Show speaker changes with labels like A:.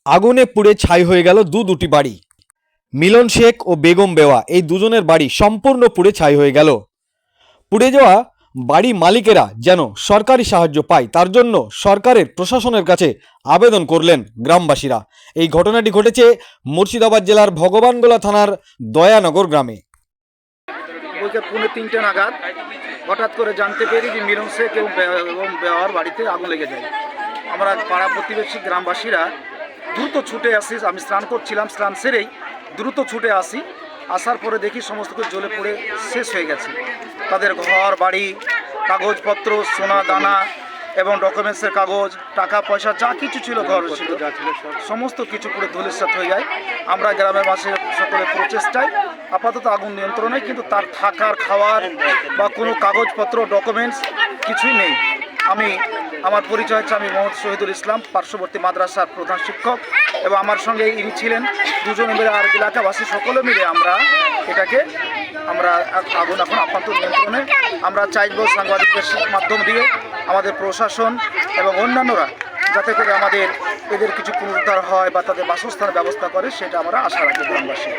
A: আগুনে পুড়ে ছাই হয়ে গেল দুটি বাড়ি। মিলন শেখ ও বেগম বেওয়া এই দুজনের বাড়ি সম্পূর্ণ পুড়ে ছাই হয়ে গেল। পুড়ে যাওয়া বাড়ি মালিকেরা যেন সরকারি সাহায্য পায় তার জন্য সরকারের প্রশাসনের কাছে আবেদন করলেন গ্রামবাসীরা। এই ঘটনাটি ঘটেছে মুর্শিদাবাদ জেলার ভগবানগোলা থানার দয়ানগর গ্রামে।
B: বলতে 2:30 নাগাদ হঠাৎ করে জানতে পেরি যে মিলন শেখ এবং বেওয়ার বাড়িতে আগুন লেগে যায়। আমরা পাড়া প্রতিবেশী গ্রামবাসীরা দ্রুত ছুটে আসি। আমি স্নান করছিলাম, স্নান সেরেই দ্রুত ছুটে আসি। আসার পরে দেখি সমস্ত কিছু জ্বলে পুড়ে শেষ হয়ে গেছে। তাদের ঘর বাড়ি, কাগজপত্র, সোনা দানা এবং ডকুমেন্টসের কাগজ, টাকা পয়সা যা কিছু ছিল, ঘর ছিল, সমস্ত কিছু পুরো ধূলিসাৎ হয়ে যায়। আমরা গ্রামের বাসীর সকলের প্রচেষ্টায় আপাতত আগুন নিয়ন্ত্রণে, কিন্তু তার থাকার, খাওয়ার বা কোনো কাগজপত্র, ডকুমেন্টস কিছুই নেই। আমার পরিচয় হচ্ছে, আমি মোহাম্মদ শহীদুল ইসলাম, পার্শ্ববর্তী মাদ্রাসার প্রধান শিক্ষক, এবং আমার সঙ্গে ইনি ছিলেন দুজনে মিলে, আর এলাকাবাসী সকলে মিলে আমরা আগুন এখন আপাতত নিয়ন্ত্রণে। আমরা চাইব সাংবাদিকদের মাধ্যম দিয়ে আমাদের প্রশাসন এবং অন্যান্যরা যাতে করে এদের কিছু পুনরুদ্ধার হয় বা তাদের বাসস্থানের ব্যবস্থা করে, সেটা আমরা আশা রাখি গ্রামবাসী।